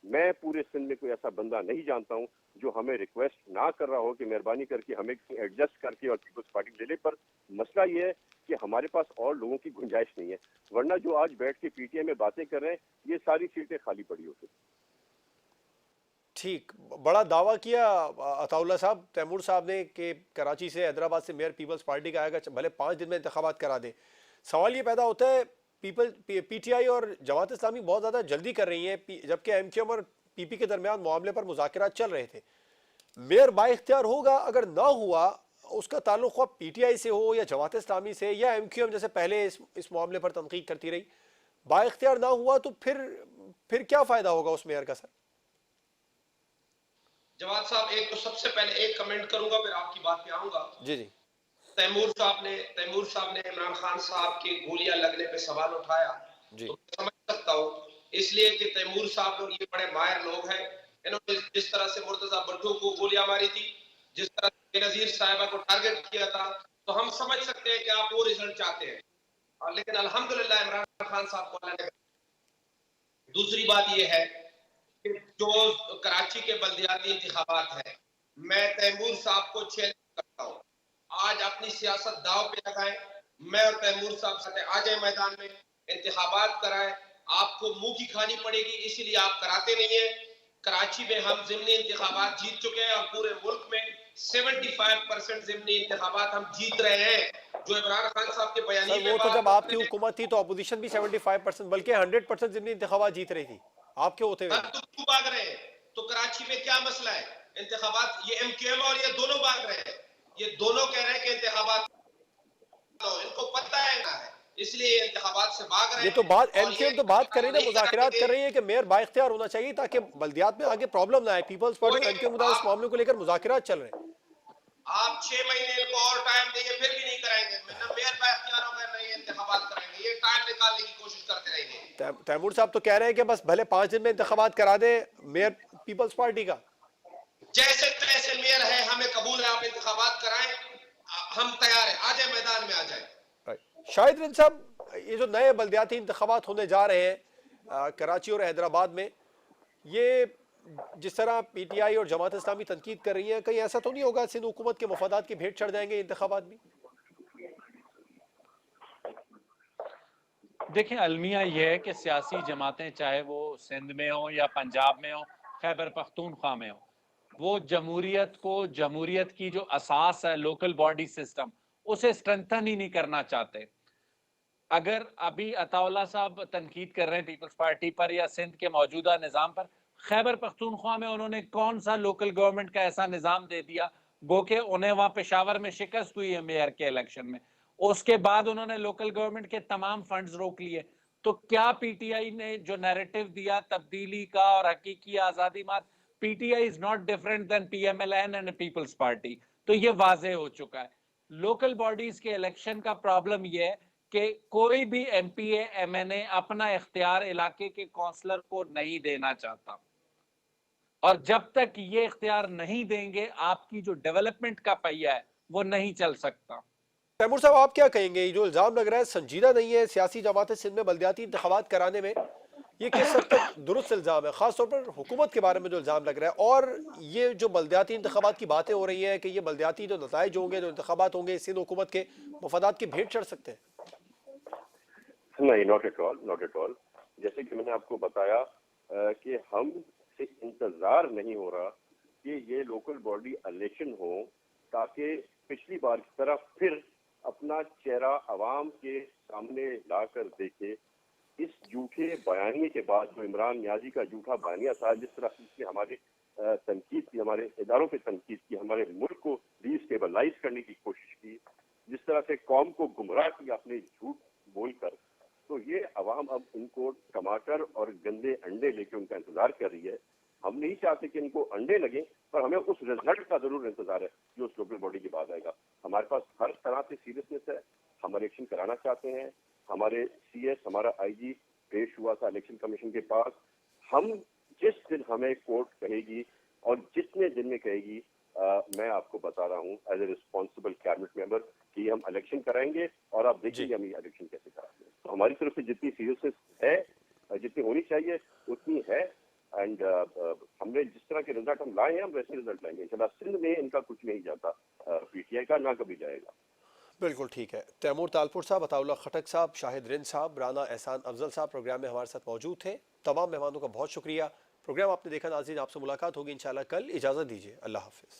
S4: मैं पूरे सिंध में कोई ऐसा बंदा नहीं जानता हूं जो हमें रिक्वेस्ट ना कर रहा हो कि मेहरबानी करके हमें एडजस्ट करके और पीपल्स पार्टी ले ले। पर मसला ये है कि हमारे पास और लोगों की गुंजाइश नहीं है, वरना जो आज बैठ के पीटीआई में बातें कर रहे हैं, ये सारी सीटें खाली पड़ी होती।
S1: ठीक, बड़ा दावा किया अताउल्ला साहब, तैमूर साहब ने कि कराची से, हैदराबाद से मेयर पीपल्स पार्टी का आएगा, भले 5 दिन में इंतखाबात करा दे। सवाल ये पैदा होता है, पीटीआई और जमात इस्लामी बहुत ज़्यादा जल्दी कर रही है, जबकि एमक्यूएम और पीपी के दरमियान मामले पर मुज़ाकरात चल रहे थे। मेयर बाइख्तियार होगा, अगर ना हुआ उसका ताल्लुक ख्वाह पीटीआई से हो या जमात इस्लामी से या एमक्यूएम जैसे पहले इस मामले पर तनकीद करती रही, बाइख्तियार ना हुआ तो फिर क्या फ़ायदा होगा उस मेयर का? सर
S2: जवाद साहब, एक तो सबसे पहले एक कमेंट करूंगा, फिर आपकी बात पे आऊंगा।
S1: जी जी।
S2: तैमूर साहब ने इमरान खान साहब की गोलियां लगने पे सवाल उठाया, तो समझ सकता हूँ, इसलिए कि तैमूर साहब लोग ये बड़े माहिर लोग हैं। इन्होंने जिस तरह से मुर्तजा भट्टो को गोलियां मारी थी, जिस तरह से बेनजीर साहिबा को टारगेट किया था, तो हम समझ सकते हैं कि आप वो रिजल्ट चाहते हैं। लेकिन अल्हम्दुलिल्लाह इमरान खान साहब को अल्लाह ने। दूसरी बात ये है कि जो कराची के बल्दियाती इंतखाबात है, मैं तैमूर साहब को चैलेंज करता हूँ, आज अपनी सियासत दाव पे लगाएं, मैं और तैमूर साहब साथ आ जाए मैदान में, इंतखाबात कराएं। आपको मुंह की खानी पड़ेगी, इसीलिए आप कराते नहीं है। कराची में हम ज़िमनी इंतखाबात जीत चुके हैं और पूरे मुल्क में 75% ज़िमनी इंतखाबात हम जीत रहे हैं। जो इमरान खान साहब के बयानी में
S1: वो तो
S2: बात
S1: जब आपकी हुकूमत थी तो अपोजिशन भी 75% बल्कि 100% ज़िमनी इंतखाबात जीत रही थी आपके होते हुए।
S2: तो क्यों भाग रहे हैं? तो कराची में क्या मसला है? इंतखाबात, ये एमक्यूएम और ये दोनों भाग रहे हैं, ये दोनों कह रहे हैं कि इंतखाबात, इनको पता है ना, है इसलिए इंतखाबात से भाग रहे हैं।
S1: ये तो बात
S2: और
S1: एमक्यूएम
S2: ये
S1: तो बात कर रही है ना,
S2: नहीं
S1: मुज़ाकरात
S2: कराएंगे।
S1: कर रही है कि मेयर बाइख्तियार होना चाहिए ताकि बल्दियात में आगे प्रॉब्लम ना आए। पीपल्स पार्टी और एमक्यूएम के इस मामले को लेकर मुज़ाकरात चल रहे हैं।
S2: आप 6 महीने इनको और टाइम देंगे, फिर भी नहीं कराएंगे। ना मेयर बाइख्तियार होगा, नहीं इंतखाबात कराएंगे, ये टाइम निकालने की कोशिश करते रहेंगे।
S1: तैमूर साहब तो कह रहे हैं कि बस भले 5 दिन में इंतखाबात करा दे मेयर पीपल्स पार्टी का।
S2: जैसे तैसे मेयर है, हमें कबूल है, आप इंतखाबात कराएं, हम तैयार हैं, आ जाए मैदान में, आ जाए।
S1: शाहिद रिंद साहब, ये जो नए बल्दियाती इंतखाबात होने जा रहे हैं कराची और हैदराबाद में, ये जिस तरह पीटीआई और जमात इस्लामी तनकीद कर रही है, कहीं ऐसा तो नहीं होगा सिंध हुकूमत के मफादात की भेंट चढ़ जाएंगे इंतखाबात भी?
S3: देखिए, अलमिया यह है कि सियासी जमातें चाहे वो सिंध में हो या पंजाब में हो, खैबर पख्तूनख्वा में हो, वो जमहूरियत की जो असास है लोकल बॉडी सिस्टम, उसे स्ट्रेंथन ही नहीं करना चाहते। अगर अभी अताउल्ला साहब तनकीद कर रहे हैं पीपल्स पार्टी पर या सिंध के मौजूदा निज़ाम पर, खैबर पख्तूनख्वा में उन्होंने कौन सा लोकल गवर्नमेंट का ऐसा निज़ाम दे दिया गो के उन्हें वहां पेशावर में शिकस्त हुई है मेयर के इलेक्शन में, उसके बाद उन्होंने लोकल गवर्नमेंट के तमाम फंड्स रोक लिए। तो क्या पीटीआई ने जो नैरेटिव दिया तब्दीली का और हकीकी आजादी मात, PTI is not different than PMLN and People's Party. तो ये वाजे हो चुका है। लोकल बॉडीज के इलेक्शन का प्रॉब्लम यह है कि कोई भी एमपीए एमएनए अपना इख्तियार इलाके के काउंसलर को नहीं देना चाहता, और जब तक ये इख्तियार नहीं देंगे आपकी जो डेवलपमेंट का पहिया है वो नहीं चल सकता।
S1: तैमूर साहब, आप क्या कहेंगे? ये जो इल्ज़ाम लग रहा है संजीदा नहीं है सियासी जमातें सिंध में बल्दियाती इंतखाबात कराने में, ये किस हद तक दुरुस्त इल्ज़ाम है, खासतौर पर हुकूमत के बारे में जो इल्ज़ाम लग रहा है? और ये जो बल्दियाती इंतखाबात की बातें हो रही है कि ये बल्दियाती जो नताइज होंगे, जो इंतखाबात होंगे, सिंध हुकूमत के मफादात की भेंट चढ़ सकते हैं?
S4: नहीं, not at all, not at all. जैसे कि मैंने आपको बताया कि हम से इंतजार नहीं हो रहा कि ये लोकल बॉडी इलेक्शन हो ताकि पिछली बार की तरह फिर अपना चेहरा अवाम के सामने लाकर देखे। इस झूठे बयानिए के बाद, जो इमरान नियाजी का झूठा बयानिया था, जिस तरह से उसने हमारे तनकीद की, हमारे इदारों पे तनकीद की, हमारे मुल्क को डिस्टेबलाइज करने की कोशिश की, जिस तरह से कौम को गुमराह किया अपने झूठ बोलकर, तो ये अवाम अब इनको टमाटर और गंदे अंडे लेके उनका इंतजार कर रही है। हम नहीं चाहते कि इनको अंडे लगे, पर हमें उस रिजल्ट का जरूर इंतजार है जो उस लोकल बॉडी के बाद आएगा। हमारे पास हर तरह से सीरियसनेस है, हम इलेक्शन कराना चाहते हैं, हमारे सीएस, हमारे हमारा आईजी पेश हुआ था इलेक्शन कमीशन के पास। हम जिस दिन हमें कोर्ट कहेगी और जितने दिन में कहेगी, मैं आपको बता रहा हूँ as a responsible cabinet member कि हम इलेक्शन कराएंगे और आप देखेंगे हम ये इलेक्शन कैसे कराएंगे। तो हमारी तरफ से जितनी सीरियसनेस है, जितनी होनी चाहिए उतनी है। एंड हमने जिस तरह के रिजल्ट हम लाए हैं, हम वैसे रिजल्ट लाएंगे इंशाल्लाह। सिंध में इनका कुछ नहीं जाता पीटीआई का, ना कभी जाएगा।
S1: बिल्कुल ठीक है। तैमूर तालपुर साहब, अताउल्लाह खटक साहब, शाहिद रिंद साहब, राना एहसान अफजल साहब प्रोग्राम में हमारे साथ मौजूद थे। तमाम मेहमानों का बहुत शुक्रिया। प्रोग्राम आपने देखा नाज़रीन, आपसे मुलाकात होगी इंशाल्लाह कल। इजाज़त दीजिए, अल्लाह हाफिज़।